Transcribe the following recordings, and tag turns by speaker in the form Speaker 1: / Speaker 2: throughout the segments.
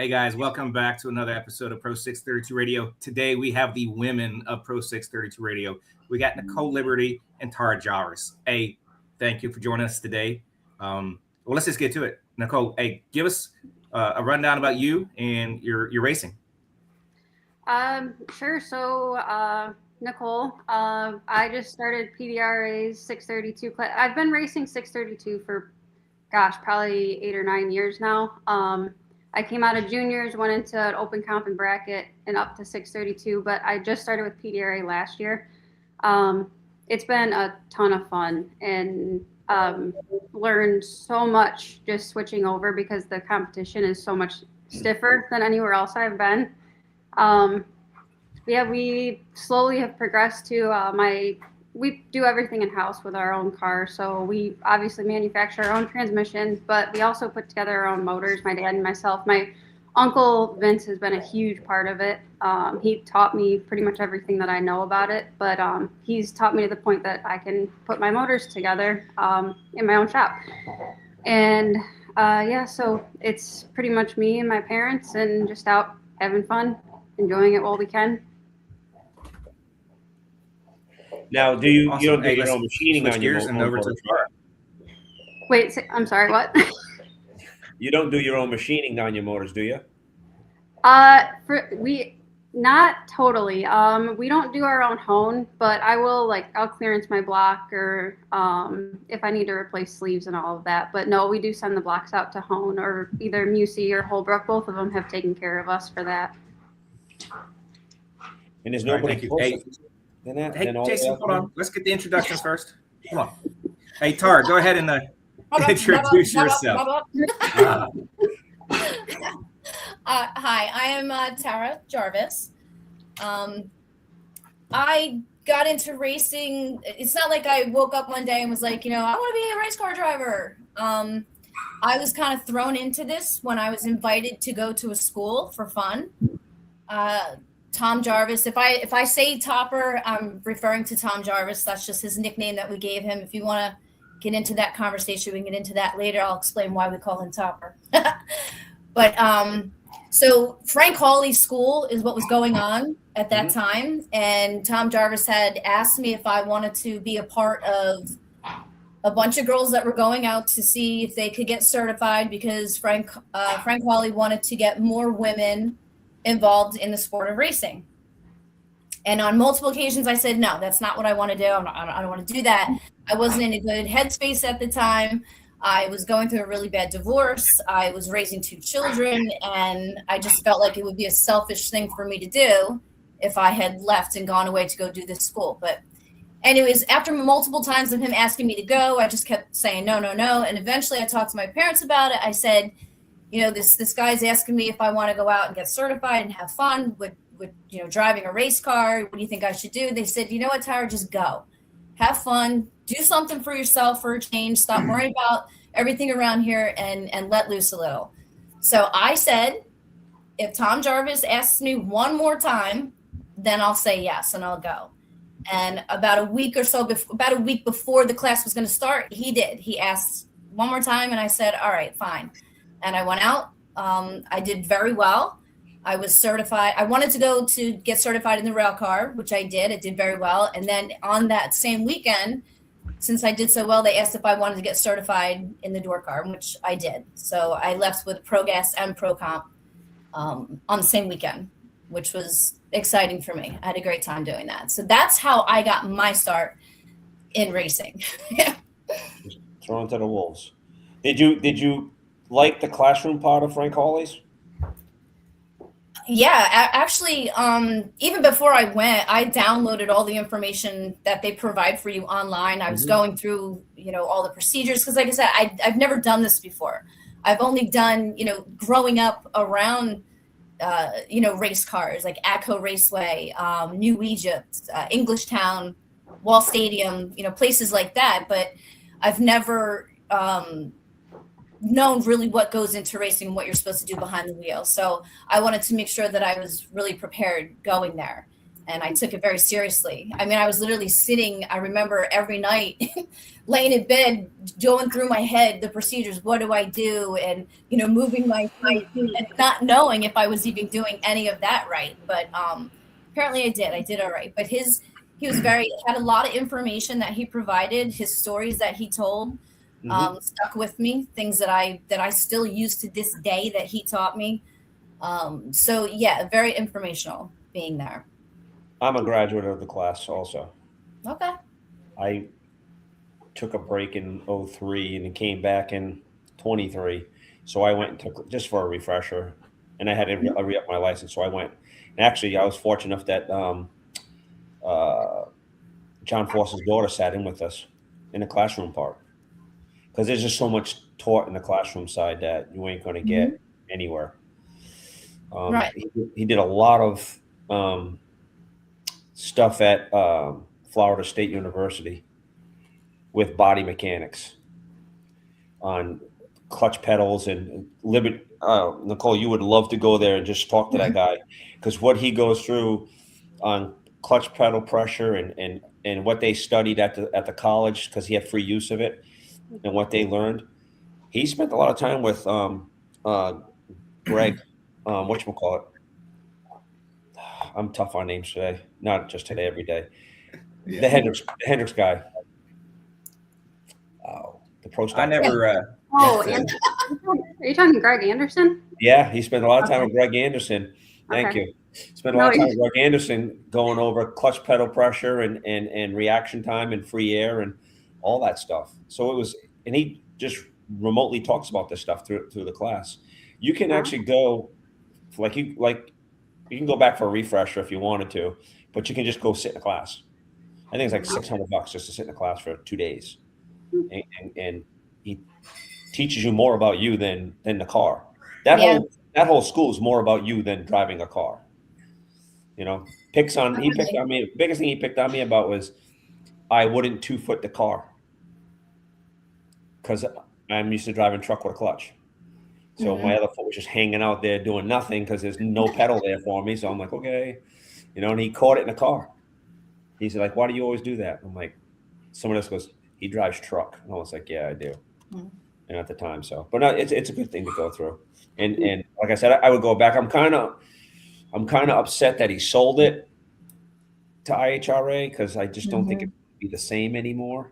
Speaker 1: Hey guys, welcome back to another episode of PRO632 Radio. Today we have the women of PRO632 Radio. We got Nicole Liberty and Pdra Jarvis. Hey, thank you for joining us today. Well, let's just get to it. Nicole, hey, give us a rundown about you and your racing.
Speaker 2: Sure. So, Nicole, I just started Pdra 632. I've been racing 632 for, probably 8 or 9 years now. I came out of juniors, went into an open comp and bracket and up to 632, but I just started with Pdra last year. It's been a ton of fun and learned so much just switching over because the competition is so much stiffer than anywhere else I've been. Yeah, we slowly have progressed to we do everything in-house with our own car. So we obviously manufacture our own transmission, but we also put together our own motors, my dad and myself. My uncle Vince has been a huge part of it. He taught me pretty much everything that I know about it, but he's taught me to the point that I can put my motors together in my own shop. And yeah, so it's pretty much me and my parents and just out having fun, enjoying it while we can.
Speaker 3: Now, do you don't do your own machining on your motor?
Speaker 2: Wait, I'm sorry, what?
Speaker 3: You don't do your own machining on your motors, do you?
Speaker 2: Not totally. We don't do our own hone, but I'll clearance my block or if I need to replace sleeves and all of that. But no, we do send the blocks out to hone or either Musey or Holbrook. Both of them have taken care of us for that.
Speaker 3: And there's nobody.
Speaker 1: Hey, Jason, hold on. Let's get the introductions first. Come on. Hey, Pdra, go ahead and introduce yourself.
Speaker 4: Hi, I am Pdra Jarvis. I got into racing. It's not like I woke up one day and was like, I want to be a race car driver. I was kind of thrown into this when I was invited to go to a school for fun. Tom Jarvis. If I say Topper, I'm referring to Tom Jarvis. That's just his nickname that we gave him. If you want to get into that conversation, we can get into that later. I'll explain why we call him Topper. But so Frank Hawley's school is what was going on at that time. And Tom Jarvis had asked me if I wanted to be a part of a bunch of girls that were going out to see if they could get certified because Frank Hawley wanted to get more women involved in the sport of racing. And on multiple occasions I said, no, that's not what I want to do. I don't want to do that. I wasn't in a good headspace at the time. I was going through a really bad divorce. I was raising 2 children, and I just felt like it would be a selfish thing for me to do if I had left and gone away to go do this school. But anyways, after multiple times of him asking me to go, I just kept saying no. And eventually I talked to my parents about it. I said, this guy's asking me if I want to go out and get certified and have fun with driving a race car. What do you think I should do? They said, you know what, Pdra, just go. Have fun. Do something for yourself for a change. Stop worrying about everything around here and let loose a little. So I said, if Tom Jarvis asks me one more time, then I'll say yes and I'll go. And about a week before the class was going to start, he did. He asked one more time and I said, all right, fine. And I went out. I did very well. I was certified. I wanted to go to get certified in the rail car, which I did. It did very well. And then on that same weekend, since I did so well, they asked if I wanted to get certified in the door car, which I did. So I left with Pro Gas and Pro Comp on the same weekend, which was exciting for me. I had a great time doing that. So that's how I got my start in racing.
Speaker 3: Thrown to the wolves. Did you like the classroom part of Frank Hawley's?
Speaker 4: Yeah, actually, even before I went, I downloaded all the information that they provide for you online. I was going through, all the procedures because, like I said, I've never done this before. I've only done, growing up around, race cars like Atco Raceway, New Egypt, Englishtown, Wall Stadium, places like that. But I've never known really what goes into racing and what you're supposed to do behind the wheel. So I wanted to make sure that I was really prepared going there. and I took it very seriously. I mean, I was literally sitting, I remember every night laying in bed, going through my head the procedures. What do I do? And, you know, moving my feet and not knowing if I was even doing any of that right. But apparently I did all right. But he was had a lot of information that he provided, his stories that he told stuck with me, things that I still use to this day that he taught me. So yeah, very informational being there.
Speaker 3: I'm a graduate of the class also.
Speaker 4: Okay.
Speaker 3: I took a break in 03 and came back in 23. So I went and took just for a refresher, and I had to re-up my license. So I went, and actually I was fortunate enough that John Foster's daughter sat in with us in the classroom part, because there's just so much taught in the classroom side that you ain't going to get anywhere.
Speaker 4: Right.
Speaker 3: He did a lot of stuff at Florida State University with body mechanics on clutch pedals and liberty. Nicole, you would love to go there and just talk to that guy, because what he goes through on clutch pedal pressure and what they studied at the college, because he had free use of it, and what they learned. He spent a lot of time with Greg, whatchamacallit. I'm tough on names today. Not just today, every day. Yeah. The Hendricks guy. Oh, the pro stock.
Speaker 1: I never.
Speaker 2: Are you talking Greg Anderson?
Speaker 3: Yeah, he spent a lot of time with Greg Anderson. Thank you. Spent a lot of time with Greg Anderson going over clutch pedal pressure and reaction time and free air and all that stuff. So it was, and he just remotely talks about this stuff through the class. You can actually go, you can go back for a refresher if you wanted to, but you can just go sit in a class. I think it's like $600 just to sit in a class for 2 days, and he teaches you more about you than the car. That whole school is more about you than driving a car. You know, he picked on me. The biggest thing he picked on me about was I wouldn't 2-foot the car, because I'm used to driving truck with a clutch. So my other foot was just hanging out there doing nothing because there's no pedal there for me. So I'm like, okay, you know, and he caught it in the car. He said, like, why do you always do that? I'm like, someone else goes, he drives truck. And I was like, yeah, I do. And at the time, so, but no, it's a good thing to go through. And like I said, I would go back. I'm kind of upset that he sold it to IHRA, because I just don't think it would be the same anymore.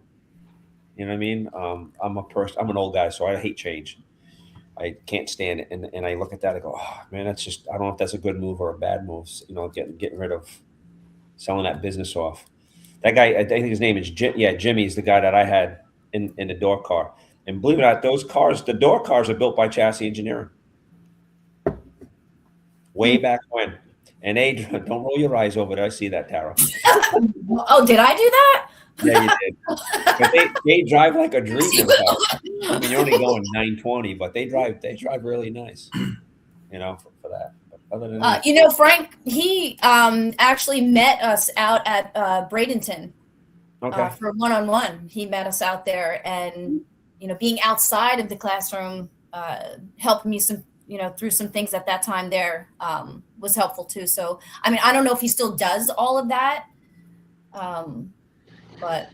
Speaker 3: You know what I mean? I'm an old guy, so I hate change. I can't stand it. And I look at that, I go, oh man, that's just, I don't know if that's a good move or a bad move, you know, getting rid of, selling that business off. That guy, I think his name is Jimmy's the guy that I had in the door car. And believe it or not, those cars, the door cars are built by Chassis Engineering. Way back when. And they, don't roll your eyes over there. I see that, Tara.
Speaker 4: Oh, did I do that?
Speaker 3: Yeah, you did. But they drive like a dream car. I mean, you're only going 920, but they drive really nice, you know, for that. But other than that,
Speaker 4: you know, Frank, he actually met us out at Bradenton for one-on-one. He met us out there, and you know, being outside of the classroom helped me through some things at that time there was helpful too. So, I mean, I don't know if he still does all of that, but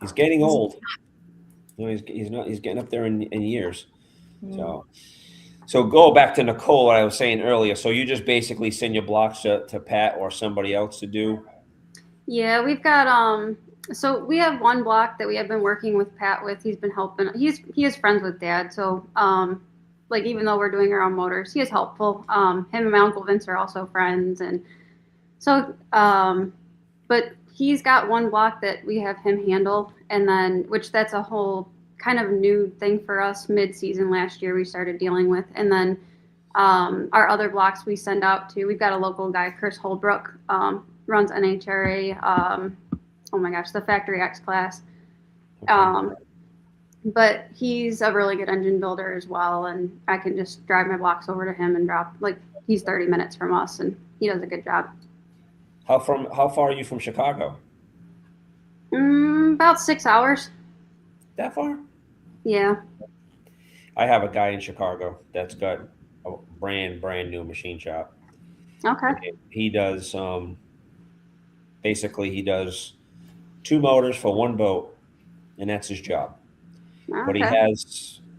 Speaker 3: he's getting old. You know, he's getting up there in years. So go back to Nicole, what I was saying earlier. So you just basically send your blocks to Pat or somebody else to do?
Speaker 2: Yeah, we've got so we have one block that we have been working with Pat with. He's been helping. He is friends with Dad, so like, even though we're doing our own motors, he is helpful. Him and my Uncle Vince are also friends, and so but he's got one block that we have him handle, and then that's a whole kind of new thing for us. Mid-season last year we started dealing with, and then our other blocks we send out to. We've got a local guy, Chris Holbrook, runs NHRA. Oh my gosh, the Factory X class. But he's a really good engine builder as well, and I can just drive my blocks over to him and drop, like, he's 30 minutes from us, and he does a good job.
Speaker 3: How far are you from Chicago?
Speaker 2: About 6 hours.
Speaker 3: That far?
Speaker 2: Yeah.
Speaker 3: I have a guy in Chicago that's got a brand new machine shop.
Speaker 2: Okay.
Speaker 3: He does basically he does 2 motors for 1 boat, and that's his job.
Speaker 2: Okay.
Speaker 3: But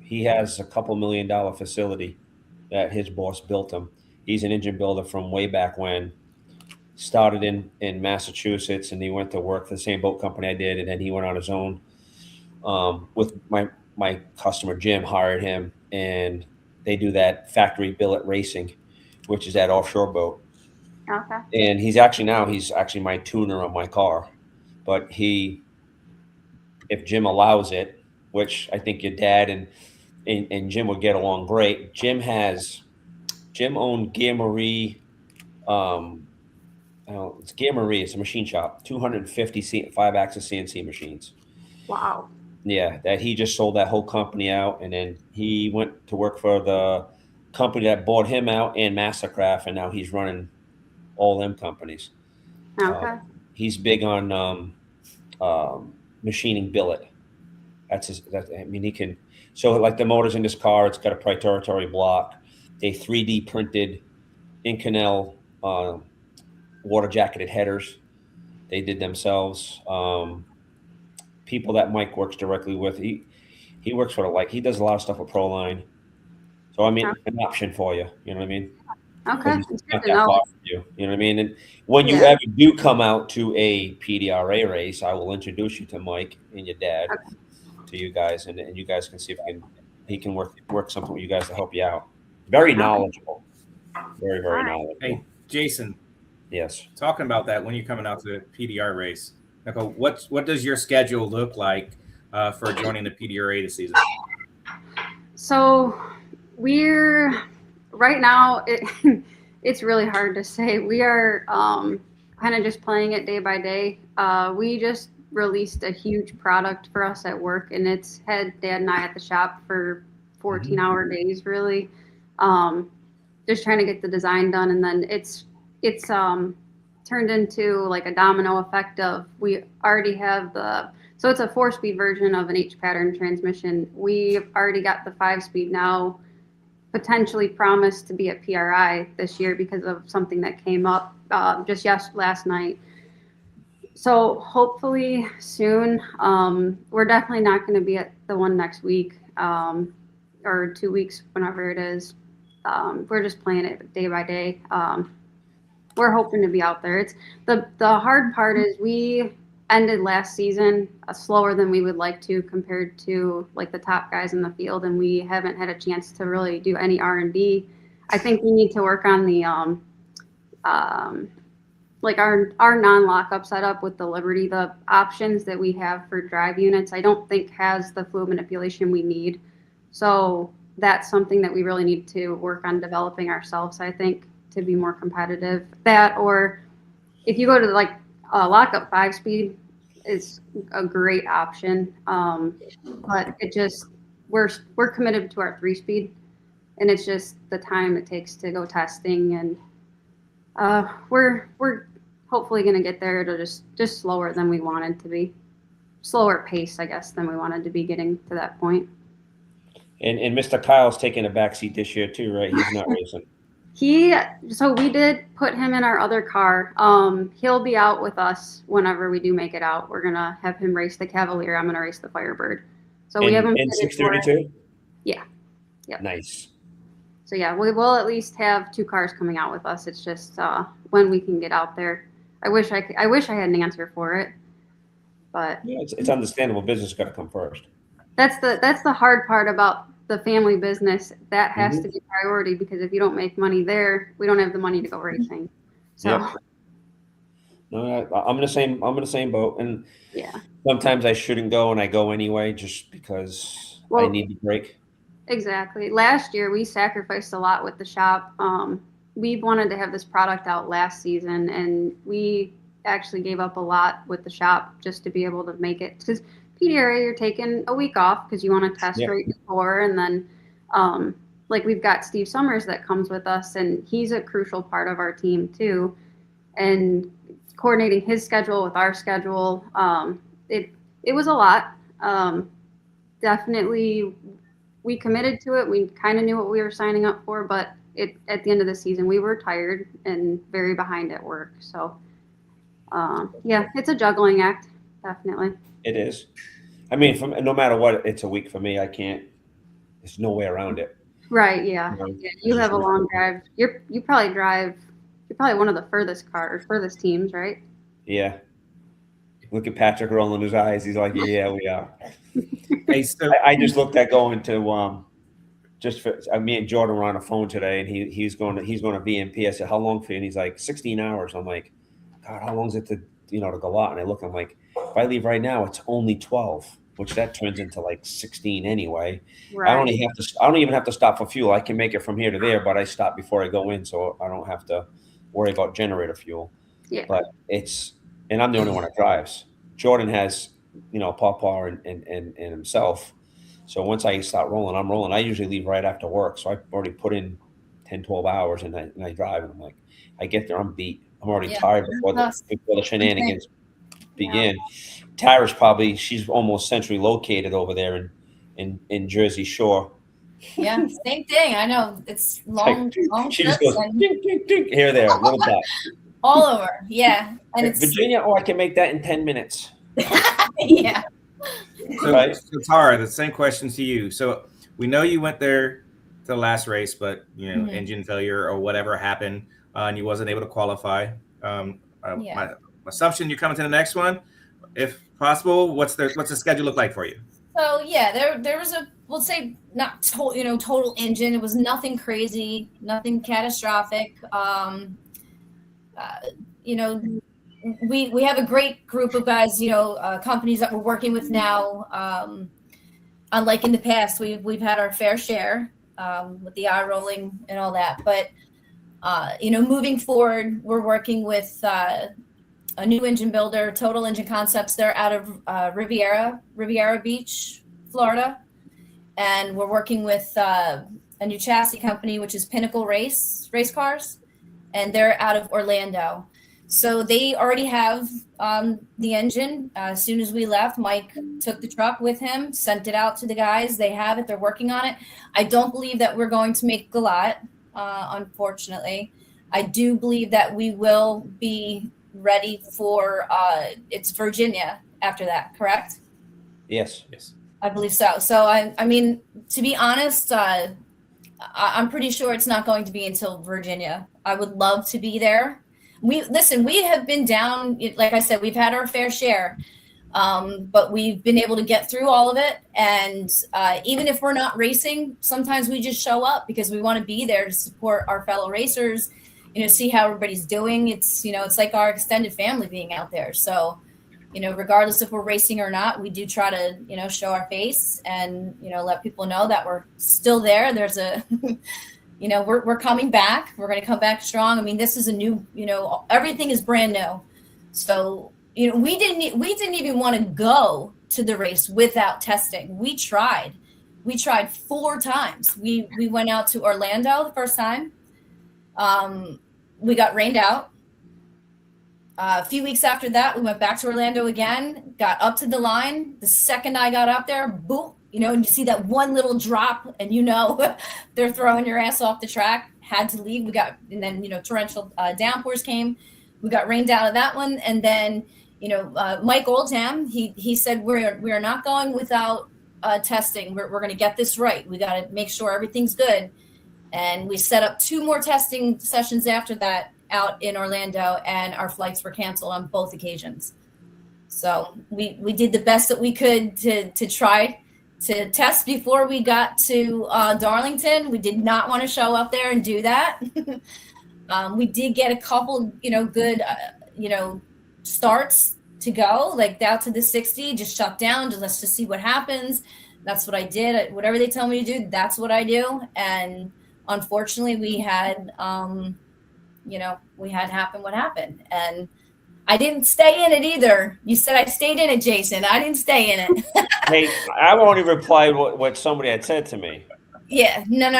Speaker 3: he has a couple $1 million facility that his boss built him. He's an engine builder from way back when. Started in Massachusetts, and he went to work for the same boat company I did, and then he went on his own. With my customer Jim hired him, and they do that factory billet racing, which is that offshore boat.
Speaker 2: Okay.
Speaker 3: And he's actually my tuner on my car. But if Jim allows it, which I think your dad and Jim would get along great. Jim owned Guy Marie. It's Guy Marie. It's a machine shop. 250 5-axis CNC machines.
Speaker 2: Wow.
Speaker 3: Yeah, that he just sold that whole company out, and then he went to work for the company that bought him out and Mastercraft, and now he's running all them companies.
Speaker 2: Okay.
Speaker 3: He's big on machining billet. He can. So like the motors in this car, it's got a proprietary block. They 3D printed Inconel water jacketed headers. They did themselves. People that Mike works directly with, he works for he does a lot of stuff with Proline. So I mean, an option for you. You know what I mean?
Speaker 2: Okay.
Speaker 3: It's
Speaker 2: It's
Speaker 3: not
Speaker 2: good
Speaker 3: that
Speaker 2: to know.
Speaker 3: far from you. You know what I mean? And when you
Speaker 2: Yeah.
Speaker 3: ever do come out to a PDRA race, I will introduce you to Mike and your dad, to you guys, and you guys can see if he can work something with you guys to help you out. Very knowledgeable. Very, very
Speaker 2: All right.
Speaker 3: knowledgeable.
Speaker 1: Hey, Jason,
Speaker 3: Yes.
Speaker 1: talking about that, when you're coming out to the PDR race, Nicole, what does your schedule look like for joining the PDRA this season?
Speaker 2: So we're right now. It's really hard to say. We are kind of just playing it day by day. We just released a huge product for us at work, and it's had Dad and I at the shop for 14-hour days, really. Just trying to get the design done, and then it's turned into like a domino effect of we already have so it's a 4-speed version of an H pattern transmission. We've already got the 5-speed now, potentially promised to be at PRI this year because of something that came up just last night. So hopefully soon. We're definitely not going to be at the one next week or 2 weeks, whenever it is. We're just playing it day by day. We're hoping to be out there. It's the hard part is we ended last season slower than we would like to compared to like the top guys in the field, and we haven't had a chance to really do any R&D. I think we need to work on the like our non-lockup setup with the Liberty. The options that we have for drive units, I don't think has the fluid manipulation we need. So that's something that we really need to work on developing ourselves, I think, to be more competitive. That, or if you go to like a lockup 5-speed, is a great option. But it just, we're committed to our 3-speed, and it's just the time it takes to go testing, and we're hopefully going to get there to just slower than we wanted to be, slower pace, I guess, than we wanted to be getting to that point.
Speaker 3: And Mr. Kyle's taking a backseat this year too, right? He's not racing.
Speaker 2: So we did put him in our other car. He'll be out with us whenever we do make it out. We're gonna have him race the Cavalier. I'm gonna race the Firebird. So we have him
Speaker 3: in 632.
Speaker 2: Yeah. Yep.
Speaker 3: Nice.
Speaker 2: So yeah, we will at least have 2 cars coming out with us. It's just when we can get out there. I wish I had an answer for it, but
Speaker 3: yeah, it's understandable. Business got to come first.
Speaker 2: That's the hard part about the family business. That has to be priority, because if you don't make money there, we don't have the money to go racing. So
Speaker 3: yep. No, I'm in the same boat, and
Speaker 2: yeah,
Speaker 3: sometimes I shouldn't go, and I go anyway just because I need the break.
Speaker 2: Exactly. Last year we sacrificed a lot with the shop. We wanted to have this product out last season, and we actually gave up a lot with the shop just to be able to make it. Because PDRA, you're taking a week off because you want to test right before, and then like we've got Steve Summers that comes with us, and he's a crucial part of our team too. And coordinating his schedule with our schedule, it was a lot. Definitely, we committed to it. We kind of knew what we were signing up for, but at the end of the season, we were tired and very behind at work. So yeah, it's a juggling act, definitely.
Speaker 3: It is. I mean, no matter what, it's a week for me. I can't. There's no way around it.
Speaker 2: Right. Yeah.
Speaker 3: You know,
Speaker 2: Yeah, you have a long drive. You're probably one of the furthest teams, right?
Speaker 3: Yeah. Look at Patrick rolling his eyes. He's like, yeah, we are.
Speaker 1: Hey, so
Speaker 3: I just looked at going to just for me and Jordan were on the phone today, and he's going to VMP. I said, how long for you? And he's like 16 hours. I'm like, God, how long is it to go out? And I look, I'm like, if I leave right now, it's only 12, which that turns into like 16 anyway.
Speaker 2: Right.
Speaker 3: I don't even have to stop for fuel. I can make it from here to there, but I stop before I go in, so I don't have to worry about generator fuel.
Speaker 2: Yeah.
Speaker 3: But and I'm the only one that drives. Jordan has, Pawpaw and himself. So once I start rolling, I'm rolling. I usually leave right after work. So I've already put in 10, 12 hours and I drive, and I'm like, I get there, I'm beat. I'm already tired before the shenanigans begin. Tara's she's almost centrally located over there in Jersey Shore.
Speaker 4: Yeah, same thing. I know it's long
Speaker 3: She just goes ding, ding, ding, here, there, little dot.
Speaker 4: All over. Yeah. And it's
Speaker 3: Virginia, I can make that in 10 minutes.
Speaker 4: Yeah.
Speaker 1: So Tara, the same question to you. So we know you went there to the last race, but engine failure or whatever happened, and you wasn't able to qualify. My assumption you're coming to the next one, if possible. What's the schedule look like for you?
Speaker 4: So yeah, there was we'll say not total engine. It was nothing crazy, nothing catastrophic. We have a great group of guys, companies that we're working with now. Unlike in the past, we've had our fair share with the eye rolling and all that. But moving forward, we're working with a new engine builder, Total Engine Concepts. They're out of Riviera Beach, Florida, and we're working with a new chassis company, which is Pinnacle Race Cars, and they're out of Orlando. So they already have the engine. As soon as we left, Mike took the truck with him, sent it out to the guys. They have it. They're working on it. I don't believe that we're going to make Galat, unfortunately. I do believe that we will be ready for it's Virginia after that, correct?
Speaker 3: Yes.
Speaker 4: I believe so. So, I mean, to be honest, I'm pretty sure it's not going to be until Virginia. I would love to be there. We have been down, like I said, we've had our fair share, but we've been able to get through all of it. And even if we're not racing, sometimes we just show up because we want to be there to support our fellow racers, see how everybody's doing. It's like our extended family being out there. So, regardless if we're racing or not, we do try to, show our face and, let people know that we're still there. There's we're coming back. We're going to come back strong. I mean, this is a new, everything is brand new. So, we didn't even want to go to the race without testing. We tried 4 times. We went out to Orlando the first time. We got rained out. A few weeks after that, we went back to Orlando again, got up to the line. The second I got up there, boom, and you see that one little drop and they're throwing your ass off the track. Had to leave. And then torrential downpours came. We got rained out of that one. And then, Mike Oldham, he said, we are not going without testing. We're going to get this right. We got to make sure everything's good. And we set up 2 more testing sessions after that out in Orlando, and our flights were canceled on both occasions. So we did the best that we could to try to test before we got to Darlington. We did not want to show up there and do that. We did get a couple, good, starts to go, like down to the 60, just shut down. Let's just see what happens. That's what I did. Whatever they tell me to do, that's what I do. And unfortunately, we had happen what happened. And I didn't stay in it either. You said I stayed in it, Jason. I didn't stay in it.
Speaker 3: Hey, I only replied what somebody had said to me.
Speaker 4: Yeah, no.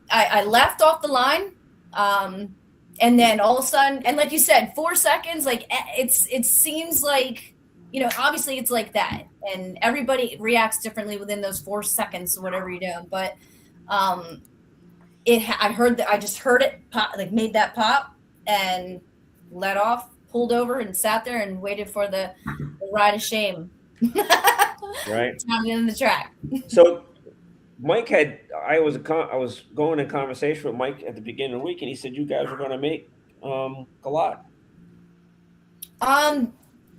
Speaker 4: I left off the line, and then all of a sudden, and like you said, 4 seconds. Like it seems like obviously it's like that, and everybody reacts differently within those 4 seconds, whatever you're doing. But I just heard it pop, like made that pop and let off. pulled over and sat there and waited for the ride of shame.
Speaker 3: Right.
Speaker 4: Down in the track.
Speaker 3: So Mike I was going in conversation with Mike at the beginning of the week, and he said you guys were going to make Galad.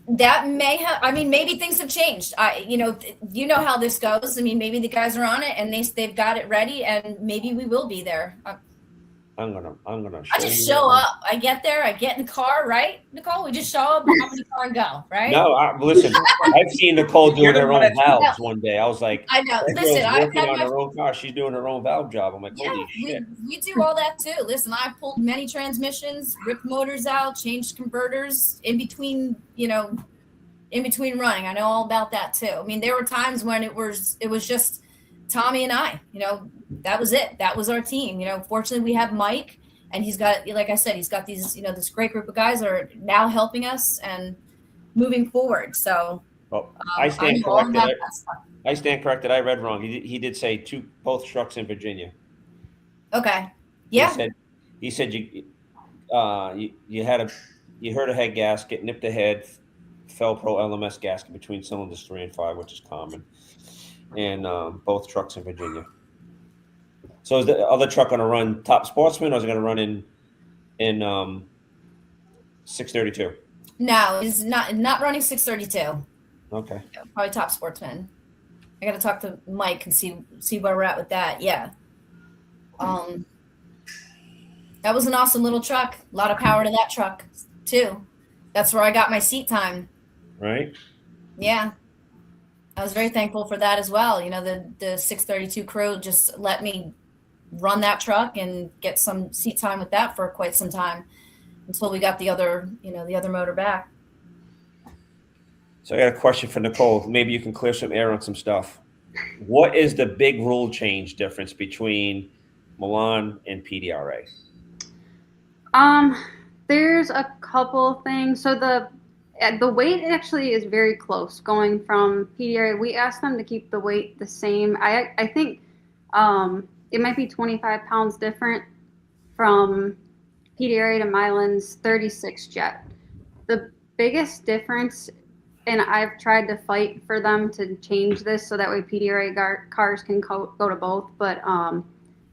Speaker 4: That may have. I mean, maybe things have changed. You know how this goes. I mean, maybe the guys are on it and they've got it ready, and maybe we will be there.
Speaker 3: I'm gonna.
Speaker 4: I just show up. I get there. I get in the car, right, Nicole? We just show up, hop in the car, and go, right?
Speaker 3: No, listen. I've seen Nicole doing her own valves one day. I was like,
Speaker 4: I know.
Speaker 3: that
Speaker 4: Listen,
Speaker 3: girl's working on her own car. She's doing her own valve job. I'm like, holy shit.
Speaker 4: We do all that too. Listen, I pulled many transmissions, ripped motors out, changed converters in between. In between running. I know all about that too. I mean, there were times when it was just Tommy and I. That was it. That was our team. Fortunately, we have Mike, and he's got, like I said, he's got these, this great group of guys that are now helping us and moving forward. So
Speaker 3: I stand corrected. I stand corrected. I read wrong. He did say both trucks in Virginia.
Speaker 4: Okay. Yeah.
Speaker 3: He said you heard a head gasket, nipped ahead, fell pro LMS gasket between cylinders 3 and 5, which is common, and both trucks in Virginia. So is the other truck going to run Top Sportsman, or is it going to run in 632?
Speaker 4: No, it's not running 632.
Speaker 3: Okay.
Speaker 4: Probably Top Sportsman. I got to talk to Mike and see where we're at with that. Yeah. That was an awesome little truck. A lot of power to that truck too. That's where I got my seat time.
Speaker 3: Right.
Speaker 4: Yeah. I was very thankful for that as well. The 632 crew just let me run that truck and get some seat time with that for quite some time until we got the other motor back.
Speaker 3: So I got a question for Nicole. Maybe you can clear some air on some stuff. What is the big rule change difference between Milan and PDRA?
Speaker 2: There's a couple things. So the weight actually is very close going from PDRA. We asked them to keep the weight the same. I think it might be 25 pounds different from PDRA to Milan's 36 jet. The biggest difference, and I've tried to fight for them to change this so that way PDRA cars can go to both, but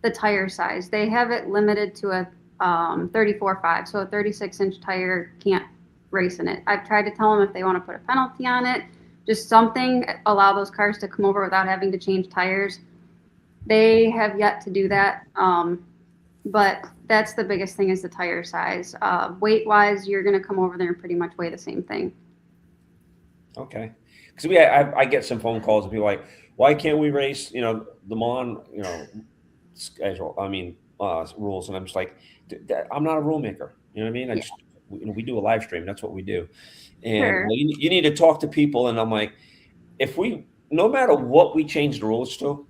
Speaker 2: the tire size. They have it limited to a 34.5, so a 36-inch tire can't race in it. I've tried to tell them if they want to put a penalty on it, just something, allow those cars to come over without having to change tires. They have yet to do that, but that's the biggest thing is the tire size. Weight-wise, you're going to come over there and pretty much weigh the same thing.
Speaker 3: Okay. Because I get some phone calls and people like, why can't we race, the Milan, schedule, rules. And I'm just like, I'm not a rule maker. You know what I mean? We do a live stream. That's what we do. And
Speaker 2: Sure.
Speaker 3: you need to talk to people. And I'm like, no matter what we change the rules to,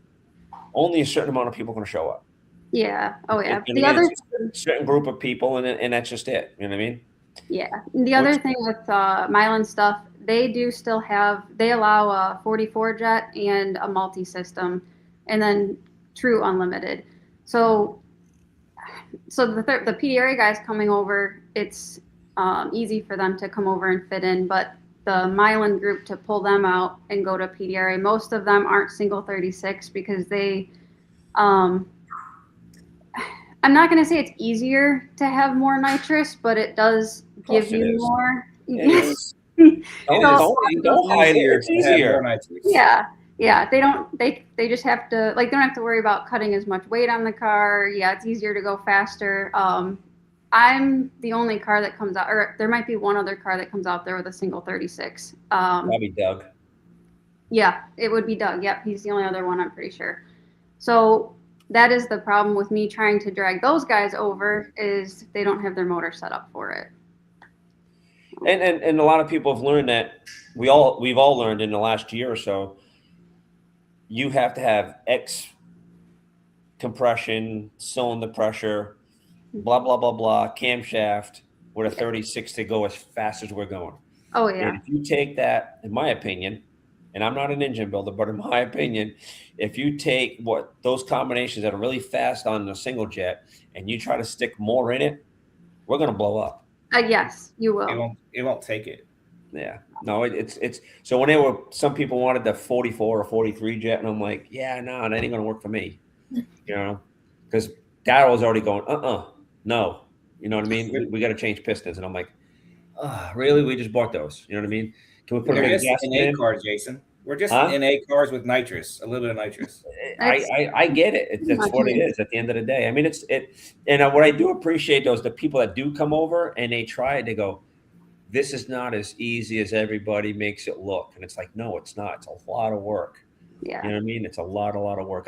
Speaker 3: only a certain amount of people are going to show up.
Speaker 2: Yeah. Oh, yeah.
Speaker 3: And
Speaker 2: The other
Speaker 3: it's a certain group of people, and that's just it. You know what I mean?
Speaker 2: Yeah. The other thing with Milan stuff, they allow a 44 jet and a multi-system, and then true unlimited. So the PDRA guys coming over, it's easy for them to come over and fit in, but the Milan group to pull them out and go to PDRA, most of them aren't single 36 because they, I'm not going to say it's easier to have more nitrous, but it does give you more.
Speaker 3: Yes. Don't hide it. It's easier.
Speaker 2: Yeah. They just have to, they don't have to worry about cutting as much weight on the car. Yeah, it's easier to go faster. I'm the only car that comes out, or there might be one other car that comes out there with a single 36.
Speaker 3: Probably Doug.
Speaker 2: Yeah, it would be Doug. Yep, he's the only other one, I'm pretty sure. So that is the problem with me trying to drag those guys over is they don't have their motor set up for it.
Speaker 3: And a lot of people have learned that we've all learned in the last year or so, you have to have X compression, cylinder pressure, blah, blah, blah, blah, camshaft with a 36 to go as fast as we're going.
Speaker 2: Oh, yeah.
Speaker 3: And if you take that, in my opinion, and I'm not an engine builder, but in my opinion, if you take those combinations that are really fast on the single jet and you try to stick more in it, we're going to blow up.
Speaker 2: Yes, you
Speaker 1: It
Speaker 2: will.
Speaker 1: won't. It won't take it.
Speaker 3: Yeah. No, it's so when some people wanted the 44 or 43 jet, and I'm like, yeah, no, that ain't gonna work for me. Because Daryl's already going, no. You know what I mean? We got to change pistons, and I'm like, really? We just bought those. You know what I mean? Can we put
Speaker 1: We're
Speaker 3: a
Speaker 1: just
Speaker 3: gasket
Speaker 1: NA
Speaker 3: in?
Speaker 1: cars, Jason. We're just
Speaker 3: Huh?
Speaker 1: NA cars with nitrous, a little bit of nitrous.
Speaker 3: I get it. That's what it is at the end of the day. I mean, and what I do appreciate though is the people that do come over and they try it. They go, this is not as easy as everybody makes it look. And it's like, no, it's not. It's a lot of work.
Speaker 2: Yeah.
Speaker 3: You know what I mean? It's a lot of work.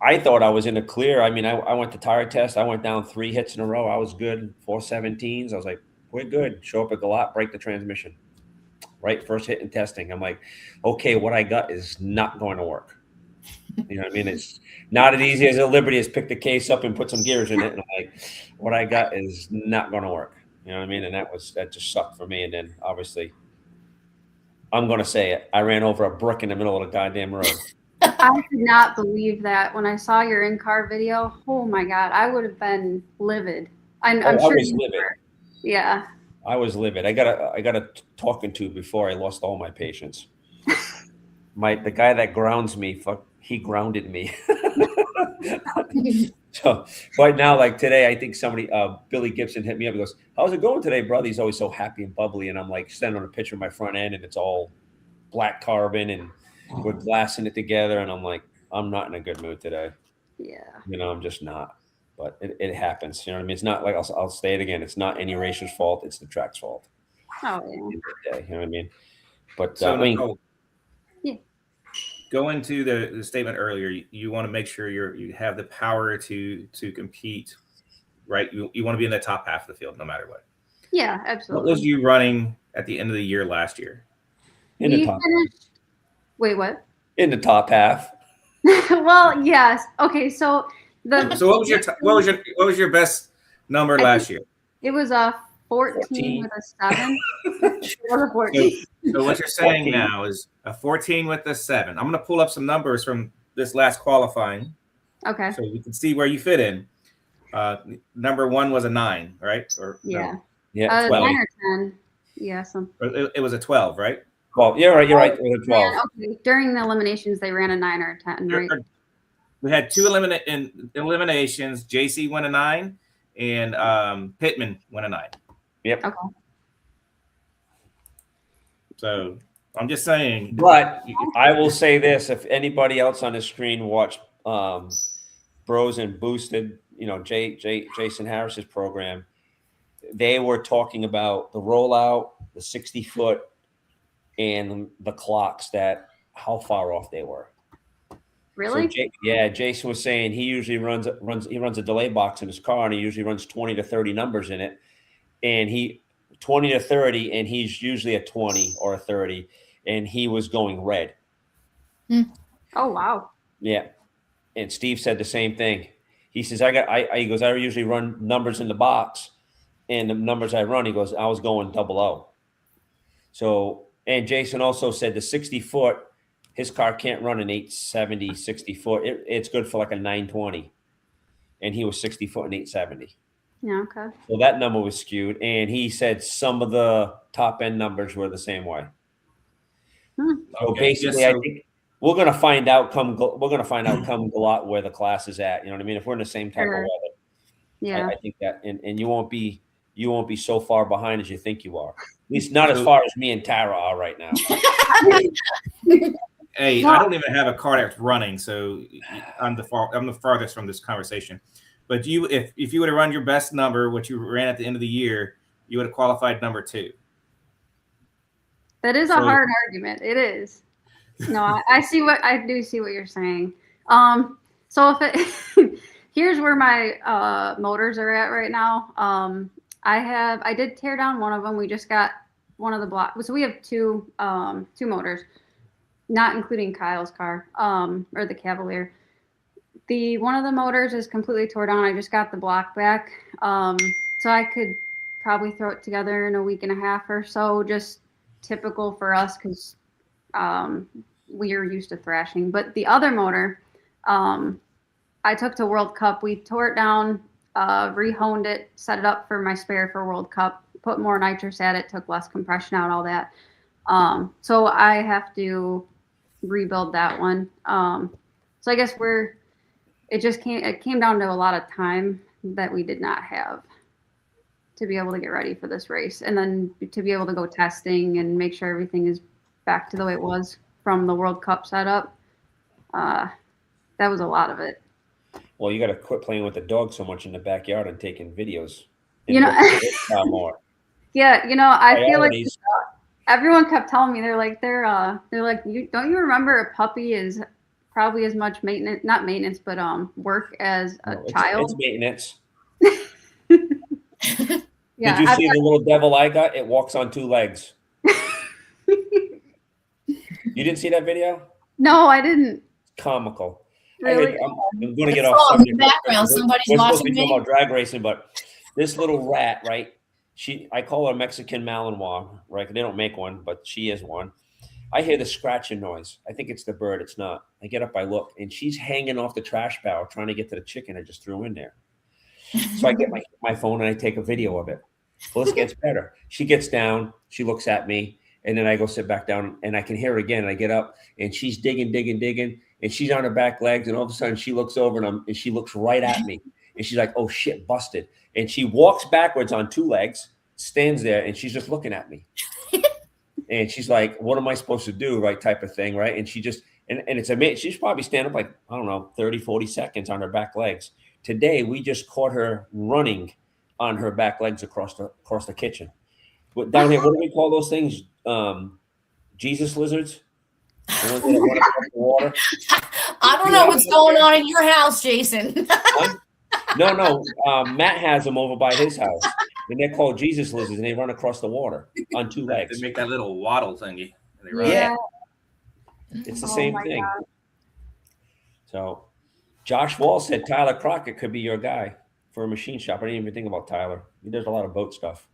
Speaker 3: I thought I was in the clear. I mean, I went to tire test. I went down 3 hits in a row. I was good. 417s. I was like, we're good. Show up at the lot, break the transmission. Right? First hit in testing. I'm like, okay, what I got is not going to work. You know what I mean? It's not as easy as a Liberty as pick the case up and put some gears in it. And I'm like, what I got is not going to work. You know what I mean? And that just sucked for me. And then obviously, I'm going to say it. I ran over a brick in the middle of the goddamn road.
Speaker 2: I could not believe that when I saw your in-car video. Oh my God, I would have been livid. I'm sure
Speaker 3: I was
Speaker 2: you
Speaker 3: livid.
Speaker 2: were. Yeah.
Speaker 3: I was livid. I got a talking to before I lost all my patience. The guy that grounds me, he grounded me. So right now, like today, I think somebody, Billy Gibson hit me up. He goes, how's it going today, brother? He's always so happy and bubbly. And I'm like sending a picture of my front end and it's all black carbon and we're glassing it together. And I'm like, I'm not in a good mood today.
Speaker 2: Yeah.
Speaker 3: I'm just not. But it happens. You know what I mean? It's not like I'll say it again. It's not any racer's fault. It's the track's fault.
Speaker 2: Oh yeah.
Speaker 3: You know what I mean? But
Speaker 1: So
Speaker 3: Nicole,
Speaker 1: going to the statement earlier, you want to make sure you have the power to compete, right? You want to be in the top half of the field no matter what.
Speaker 2: Yeah, absolutely.
Speaker 1: What was you running at the end of the year last year?
Speaker 3: in the top.
Speaker 2: Wait, what?
Speaker 3: In the top half.
Speaker 2: Well, yes. Okay, so
Speaker 1: what was your best number last year?
Speaker 2: It was a 14 with a 7. Or a 14.
Speaker 1: So what you're saying 14. Now is a 14 with a 7. I'm going to pull up some numbers from this last qualifying.
Speaker 2: Okay.
Speaker 1: So you can see where you fit in. Number 1 was a 9, right? Or
Speaker 2: yeah.
Speaker 1: No?
Speaker 3: Yeah.
Speaker 2: 12. 9 or 10. Yeah.
Speaker 1: It was a 12, right?
Speaker 3: Well, you're right. You're right. It was a 12.
Speaker 2: Okay. During the eliminations, they ran a 9 or a 10, right?
Speaker 1: We had 2 eliminations. JC won a 9, and Pittman won a 9.
Speaker 3: Yep.
Speaker 2: Okay.
Speaker 1: So I'm just saying.
Speaker 3: But I will say this: if anybody else on the screen watched Bros and Boosted, Jason Harris's program, they were talking about the rollout, the 60-foot, and the clocks, how far off they were.
Speaker 2: Really?
Speaker 3: So Jason was saying he usually runs a delay box in his car, and he usually runs 20 to 30 numbers in it, and 20 to 30, and he's usually a 20 or a 30, and he was going red.
Speaker 2: Oh wow.
Speaker 3: Yeah, and Steve said the same thing. He says he goes, I usually run numbers in the box, and the numbers I run, he goes, I was going 00. So, and Jason also said the 60-foot. His car can't run an 870 60-foot. It's good for like a 920. And he was 60-foot and 870.
Speaker 2: Yeah, okay.
Speaker 3: So that number was skewed. And he said some of the top end numbers were the same way. So basically, I think we're gonna find out come Galot where the class is at. You know what I mean? If we're in the same type of weather.
Speaker 2: Yeah.
Speaker 3: I think that and you won't be so far behind as you think you are. At least not as far as me and Tara are right now.
Speaker 1: Hey, I don't even have a car that's running, so I'm the farthest from this conversation. But if you would have run your best number, what you ran at the end of the year, you would have qualified number 2.
Speaker 2: That is a hard argument. It is. No, I do see what you're saying. So here's where my motors are at right now. I did tear down one of them. We just got one of the blocks. So we have two motors, not including Kyle's car, or the Cavalier. One of the motors is completely tore down. I just got the block back. So I could probably throw it together in a week and a half or so, just typical for us because we are used to thrashing. But the other motor, I took to World Cup. We tore it down. rehoned it, set it up for my spare for World Cup, put more nitrous at it, took less compression out, all that. So I have to rebuild that one. So I guess it came down to a lot of time that we did not have to be able to get ready for this race, and then to be able to go testing and make sure everything is back to the way it was from the World Cup setup. That was a lot of it.
Speaker 3: Well, you got to quit playing with the dog so much in the backyard and taking videos.
Speaker 2: More. Yeah, I feel like
Speaker 3: Priorities.
Speaker 2: everyone kept telling me, they're like, don't you remember a puppy is probably as much maintenance, not maintenance, but work as a child?
Speaker 3: It's maintenance.
Speaker 2: Yeah,
Speaker 3: Did you see the little devil I got? It walks on 2 legs. You didn't see that video?
Speaker 2: No, I didn't.
Speaker 3: It's comical.
Speaker 2: Really?
Speaker 3: I'm going to get off subject.
Speaker 4: In the background, somebody's
Speaker 3: We're supposed to
Speaker 4: watching
Speaker 3: be talking
Speaker 4: me.
Speaker 3: about drag racing, but this little rat, right? I call her Mexican Malinois, right? They don't make one, but she is one. I hear the scratching noise. I think it's the bird. It's not. I get up, I look, and she's hanging off the trash barrel trying to get to the chicken I just threw in there. So I get my phone and I take a video of it. Well, this gets better. She gets down, she looks at me, and then I go sit back down, and I can hear her again. And I get up, and she's digging, and she's on her back legs, and all of a sudden she looks over, and she looks right at me, and she's like, "Oh shit, busted!" And she walks backwards on 2 legs, stands there, and she's just looking at me, and she's like, "What am I supposed to do?" Right, type of thing, right? And she just and it's amazing. She's probably standing up like, I don't know, 30, 40 seconds on her back legs. Today we just caught her running on her back legs across the kitchen. Down here, what do we call those things? Jesus lizards? The ones that run across the water?
Speaker 4: I don't know what's going on in your house, Jason.
Speaker 3: No. Matt has them over by his house, and they're called Jesus lizards, and they run across the water on 2 legs.
Speaker 1: They make that little waddle thingy. And they run.
Speaker 3: Yeah. It's the same thing.
Speaker 2: God.
Speaker 3: So Josh Wall said Tyler Crockett could be your guy for a machine shop. I didn't even think about Tyler. He does a lot of boat stuff.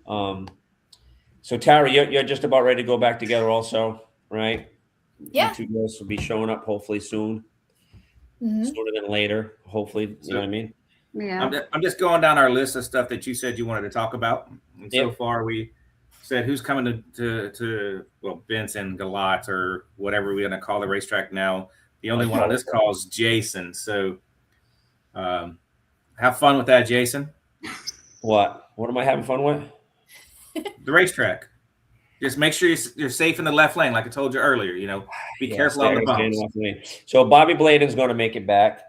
Speaker 3: So Tara, you're just about ready to go back together also, right?
Speaker 4: Yeah.
Speaker 3: You 2 girls will be showing up hopefully soon, sooner than later. Hopefully, you know what I mean?
Speaker 2: Yeah.
Speaker 1: I'm just going down our list of stuff that you said you wanted to talk about. And so far we said who's coming to Benson, Galat, or whatever we're going to call the racetrack now. The only one on this call is Jason. So have fun with that, Jason.
Speaker 3: What am I having fun with?
Speaker 1: The racetrack. Just make sure you're safe in the left lane, like I told you earlier. Be careful on the bumps.
Speaker 3: So Bobby Bladen's going to make it back.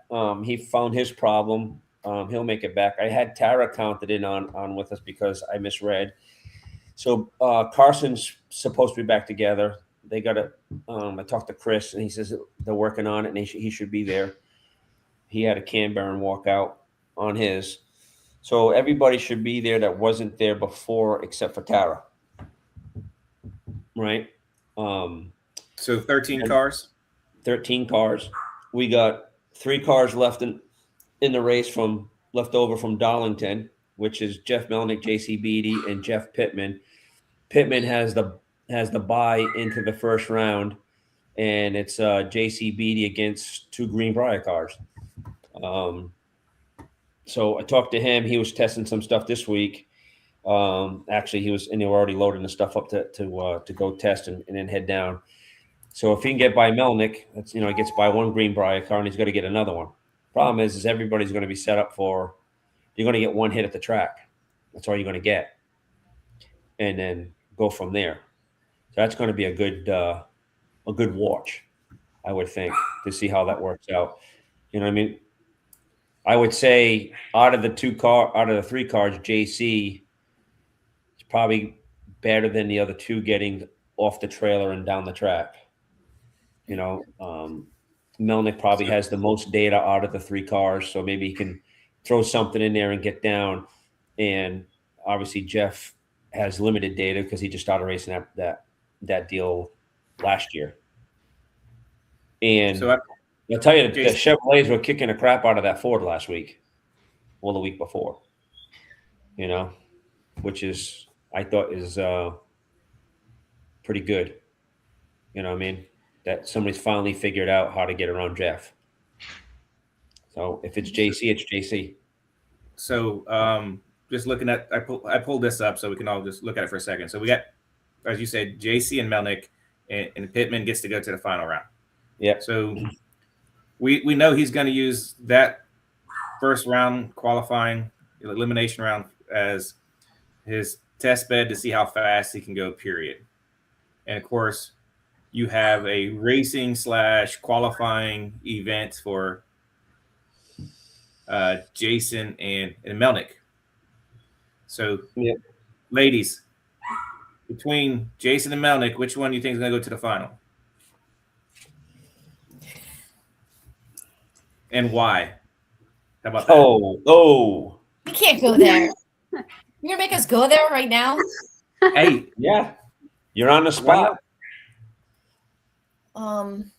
Speaker 3: He found his problem. He'll make it back. I had Tara counted in on with us because I misread. So Carson's supposed to be back together. They got to. I talked to Chris, and he says they're working on it, and he should be there. He had a Canberra walkout on his. So everybody should be there that wasn't there before, except for Tara. Right.
Speaker 1: So 13 cars.
Speaker 3: 13 cars. We got 3 cars left in the race left over from Darlington, which is Jeff Melnick, JC Beatty, and Jeff Pittman. Pittman has the bye into the first round, and it's JC Beatty against 2 Greenbrier cars. So I talked to him. He was testing some stuff this week. Actually, they were already loading the stuff up to go test and then head down. So if he can get by Melnick, that's he gets by 1 Greenbrier car, and he's going to get another one. Problem is everybody's going to be set up for you're going to get 1 hit at the track. That's all you're going to get, and then go from there. So that's going to be a good watch, I would think, to see how that works out. You know what I mean? I would say out of the 3 cars, JC is probably better than the other 2 getting off the trailer and down the track. Melnick probably has the most data out of the 3 cars, so maybe he can throw something in there and get down. And obviously Jeff has limited data because he just started racing that deal last year. And
Speaker 1: So
Speaker 3: I'll tell you, the Chevrolets were kicking the crap out of that Ford last week, or the week before. Which I thought is pretty good. You know what I mean? That somebody's finally figured out how to get around Jeff. So if it's JC, it's JC.
Speaker 1: So just looking at, I pulled this up so we can all just look at it for a second. So we got, as you said, JC and Melnick, and Pittman gets to go to the final round.
Speaker 3: Yeah.
Speaker 1: So we know he's going to use that first round qualifying elimination round as his test bed to see how fast he can go, period. And of course, you have a racing / qualifying event for Jason and Melnick. So, ladies, between Jason and Melnick, which one do you think is going to go to the final? And why? How about that?
Speaker 3: Oh.
Speaker 4: We can't go there. You're going to make us go there right now?
Speaker 1: Hey.
Speaker 3: Yeah. You're on the spot.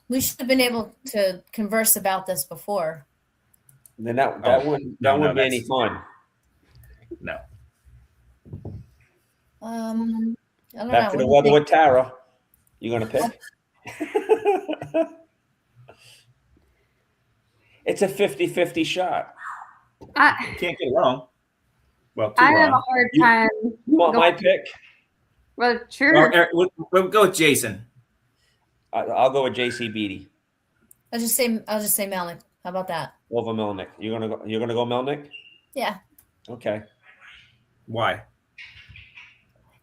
Speaker 4: We should have been able to converse about this before.
Speaker 3: Then that wouldn't be any fun.
Speaker 1: No.
Speaker 4: I don't
Speaker 3: Back
Speaker 4: know.
Speaker 3: to the weather with Tara. You gonna pick? It's a 50-50 shot.
Speaker 1: You can't get it wrong. Well,
Speaker 2: I have a hard time.
Speaker 3: You want my pick?
Speaker 2: Well, sure.
Speaker 1: We'll go with Jason.
Speaker 3: I'll go with JC Beatty.
Speaker 4: I'll just say Melnick. How about that?
Speaker 3: Over Melnick. You're gonna go Melnick?
Speaker 4: Yeah.
Speaker 3: Okay.
Speaker 1: Why?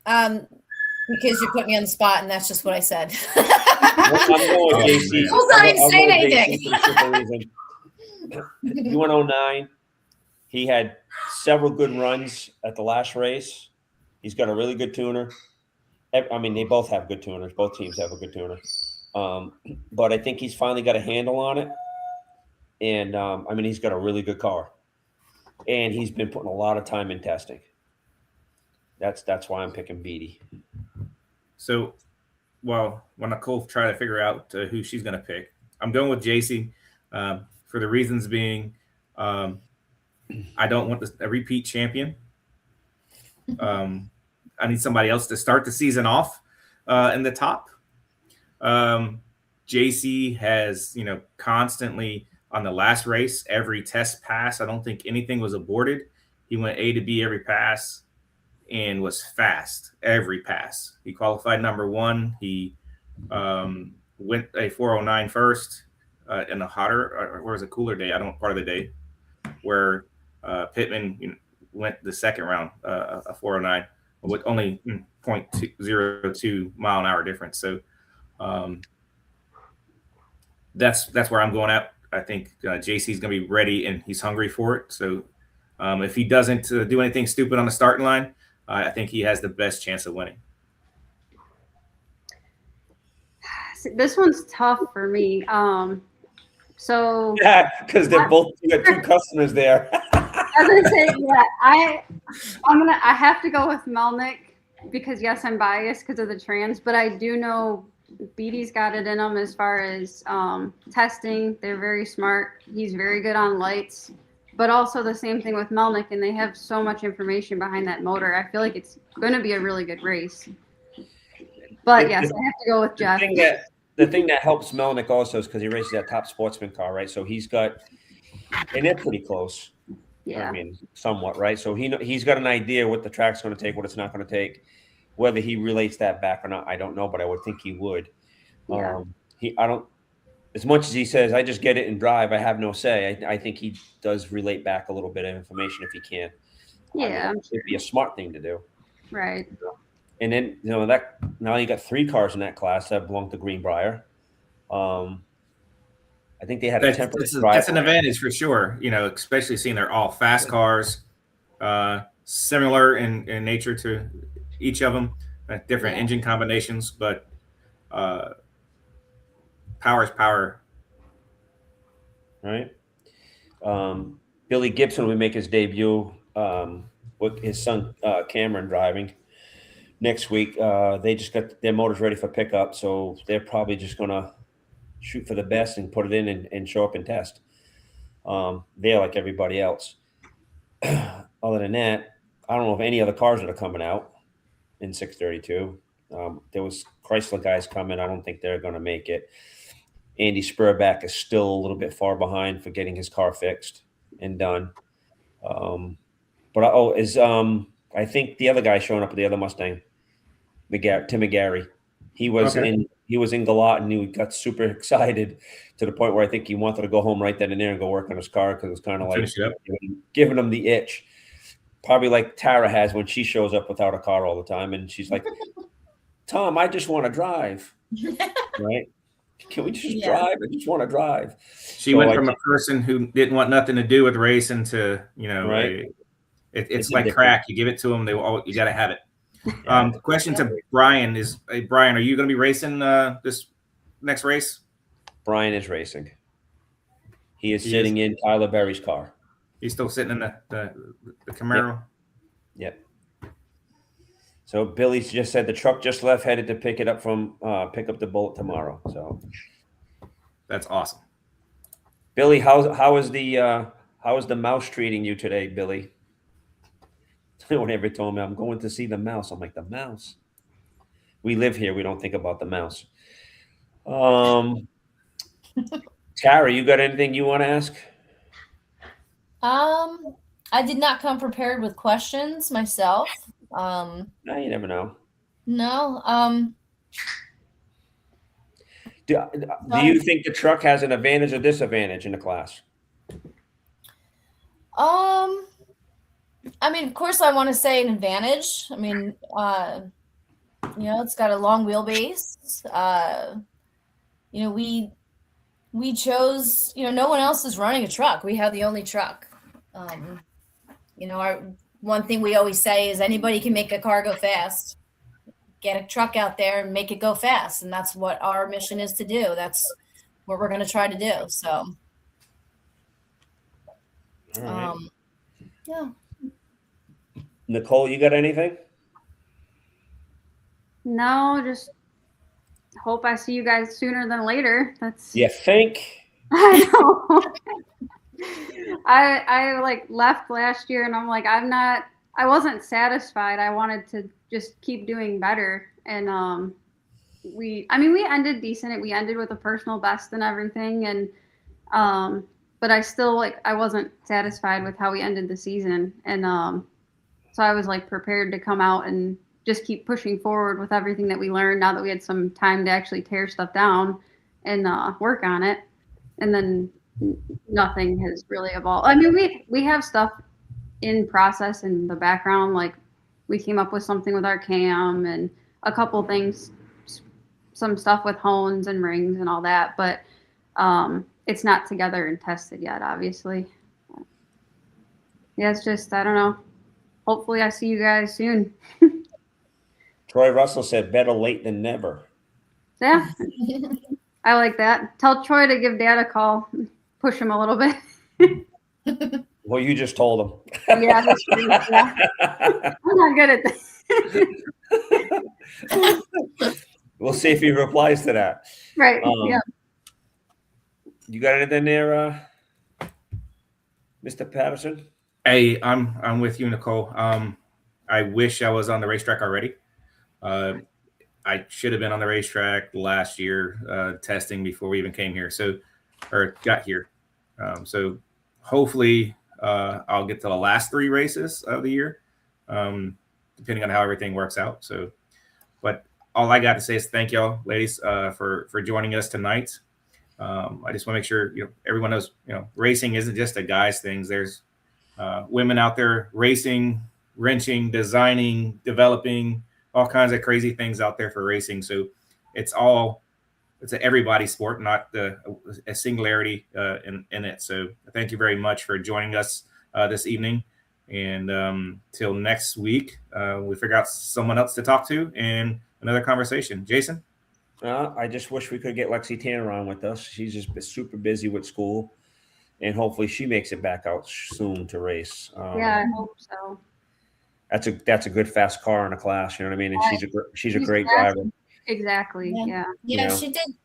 Speaker 4: Because you put me on the spot, and that's just what I said.
Speaker 3: I'm going with JC.
Speaker 4: I was not even saying anything.
Speaker 3: He went 09. He had several good runs at the last race. He's got a really good tuner. I mean, they both have good tuners. Both teams have a good tuner. But I think he's finally got a handle on it. And, I mean, he's got a really good car. And he's been putting a lot of time in testing. That's why I'm picking Beatty.
Speaker 1: So, well, when Nicole try to figure out who she's going to pick, I'm going with JC for the reasons being I don't want a repeat champion. I need somebody else to start the season off in the top. JC has, constantly on the last race, every test pass, I don't think anything was aborted. He went A to B every pass and was fast every pass. He qualified number 1. He went a 409 first in a hotter, or was a cooler day? I don't part of the day where Pittman went the second round, a 409 with only 0.02 mile an hour difference. So that's where I'm going at. I think JC is going to be ready and he's hungry for it. So if he doesn't do anything stupid on the starting line, I think he has the best chance of winning.
Speaker 2: This one's tough for me. So
Speaker 3: yeah, because they're both you got 2 customers there.
Speaker 2: As I say, yeah, I have to go with Melnick because yes, I'm biased because of the trans, but I do know Beatty's got it in him as far as testing. They're very smart. He's very good on lights, but also the same thing with Melnick, and they have so much information behind that motor. I feel like it's going to be a really good race. But yes, I have to go with Jeff.
Speaker 3: The thing that helps Melnick also is because he races that top sportsman car, right? So he's got, and they're pretty close.
Speaker 2: Yeah.
Speaker 3: I mean, somewhat, right? So he's got an idea what the track's going to take, what it's not going to take. Whether he relates that back or not, I don't know, but I would think he would.
Speaker 2: Yeah.
Speaker 3: As much as he says, I just get it and drive, I have no say. I think he does relate back a little bit of information if he can.
Speaker 2: Yeah.
Speaker 3: It'd be a smart thing to do.
Speaker 2: Right.
Speaker 3: And then, that now you got 3 cars in that class that belong to Greenbrier. I think they had a temperate drive.
Speaker 1: That's an advantage for sure, especially seeing they're all fast cars, similar in nature to each of them, different engine combinations, but power is power.
Speaker 3: Right. Billy Gibson will make his debut with his son Cameron driving next week. They just got their motors ready for pickup, so they're probably just going to shoot for the best and put it in and show up and test. They're like everybody else. Other than that, I don't know if any other cars that are coming out in 632. There was Chrysler guys coming. I don't think they're going to make it. Andy Spurback is still a little bit far behind for getting his car fixed and done. But I think the other guy showing up with the other Mustang, Tim McGarry. He was in Galat, and he got super excited to the point where I think he wanted to go home right then and there and go work on his car because it was kind of like giving him the itch. Probably like Tara has when she shows up without a car all the time, and she's like, "Tom, I just want to drive." Right? Can we just drive? I just want to drive.
Speaker 1: She went from a person who didn't want nothing to do with racing to,
Speaker 3: right?
Speaker 1: It's like crack. You give it to them, you got to have it. The question to Brian is, hey, Brian, are you going to be racing this next race?
Speaker 3: Brian is racing. He is sitting in Tyler Berry's car.
Speaker 1: He's still sitting in the Camaro?
Speaker 3: Yep. So Billy just said the truck just left, headed to pick up the Bullet tomorrow. So
Speaker 1: that's awesome.
Speaker 3: Billy, how is the mouse treating you today, Billy? No one ever told me I'm going to see the mouse. I'm like, the mouse. We live here. We don't think about the mouse. Tara, you got anything you want to ask?
Speaker 4: I did not come prepared with questions myself.
Speaker 3: No, you never know.
Speaker 4: No.
Speaker 3: Do you think the truck has an advantage or disadvantage in the class?
Speaker 4: I mean, of course, I want to say an advantage. I mean, it's got a long wheelbase. We chose, no one else is running a truck. We have the only truck. Our one thing we always say is anybody can make a car go fast. Get a truck out there and make it go fast. And that's what our mission is to do. That's what we're going to try to do. So,
Speaker 3: right.
Speaker 4: Yeah.
Speaker 3: Nicole, you got anything?
Speaker 2: No, just hope I see you guys sooner than later.
Speaker 3: You think?
Speaker 2: I know. I like left last year and I'm like, I wasn't satisfied. I wanted to just keep doing better. And we ended decent. We ended with a personal best and everything. And but I still I wasn't satisfied with how we ended the season. And so I was prepared to come out and just keep pushing forward with everything that we learned now that we had some time to actually tear stuff down and work on it. And then nothing has really evolved. I mean, we have stuff in process in the background. We came up with something with our cam and a couple things, some stuff with hones and rings and all that, but it's not together and tested yet, obviously. Yeah, it's just, I don't know. Hopefully I see you guys soon.
Speaker 3: Troy Russell said better late than never.
Speaker 2: Yeah, I like that. Tell Troy to give Dad a call. Push him a little bit.
Speaker 3: Well, you just told him.
Speaker 2: Yeah, that's true. Yeah. I'm not good at that.
Speaker 3: We'll see if he replies to that.
Speaker 2: Right. Yeah.
Speaker 3: You got anything there, Mr. Patterson?
Speaker 1: Hey, I'm with you, Nicole. I wish I was on the racetrack already. I should have been on the racetrack last year, testing before we even came here. Or got here. So hopefully I'll get to the last 3 races of the year, depending on how everything works out. So, but all I got to say is thank y'all, ladies, for joining us tonight. I just want to make sure everyone knows racing isn't just a guy's thing. There's women out there racing, wrenching, designing, developing, all kinds of crazy things out there for racing. So it's an everybody sport, not a singularity in it. So thank you very much for joining us this evening. And till next week, we figure out someone else to talk to and another conversation. Jason?
Speaker 3: I just wish we could get Lexi Tanner on with us. She's just been super busy with school. And hopefully she makes it back out soon to race.
Speaker 2: Yeah, I hope so.
Speaker 3: That's a good fast car in a class, you know what I mean? And she's a great driver.
Speaker 2: Exactly. Yeah.
Speaker 4: Yeah,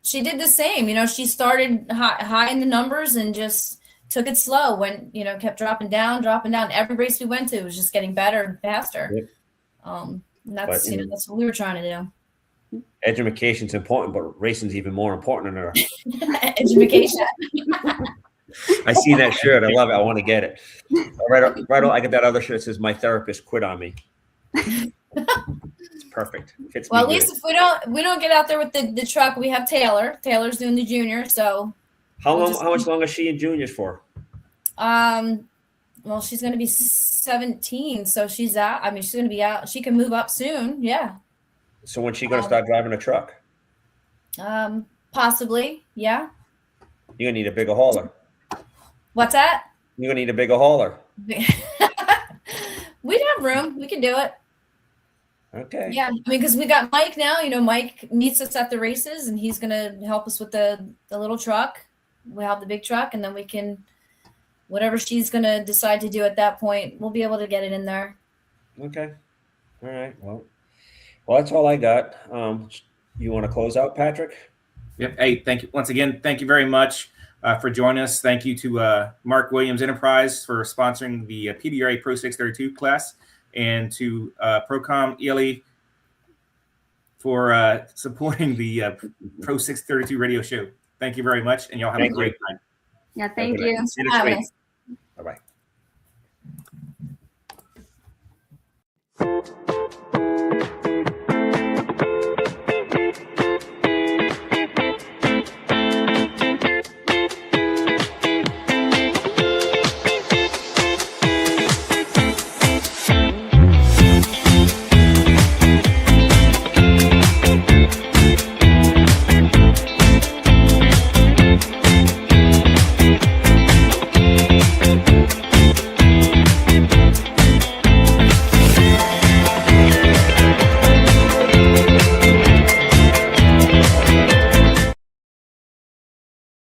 Speaker 4: she did the same. She started high in the numbers and just took it slow. When kept dropping down. Every race we went to was just getting better and faster. Yep. That's what we were trying to do.
Speaker 3: Education's important, but racing's even more important than her.
Speaker 4: Education.
Speaker 3: I see that shirt. I love it. I want to get it. Right. I got that other shirt that says "My therapist quit on me." It's perfect. Fits
Speaker 4: Well,
Speaker 3: me
Speaker 4: at least if we don't get out there with the truck, we have Taylor. Taylor's doing the junior, so
Speaker 3: How much longer is she in juniors for?
Speaker 4: Well, she's going to be 17, so she's out. I mean, she's going to be out. She can move up soon. Yeah.
Speaker 3: So when's she going to start driving a truck?
Speaker 4: Possibly. Yeah.
Speaker 3: You're going to need a bigger hauler.
Speaker 4: What's that?
Speaker 3: You're going to need a bigger hauler.
Speaker 4: We'd have room. We can do it.
Speaker 3: Okay.
Speaker 4: Yeah. I mean, because we got Mike now. You know, Mike meets us at the races, and he's going to help us with the little truck. We have the big truck, and then we can, whatever she's going to decide to do at that point, we'll be able to get it in there.
Speaker 3: Okay. All right. Well, that's all I got. You want to close out, Patrick?
Speaker 1: Yep. Hey, thank you once again. Thank you very much for joining us. Thank you to Mark Williams Enterprise for sponsoring the Pdra Pro 632 class, and to Procom ELE for supporting the Pro 632 radio show. Thank you very much, and y'all have a great time.
Speaker 2: Yeah, thank you.
Speaker 3: See you next week. Bye-bye.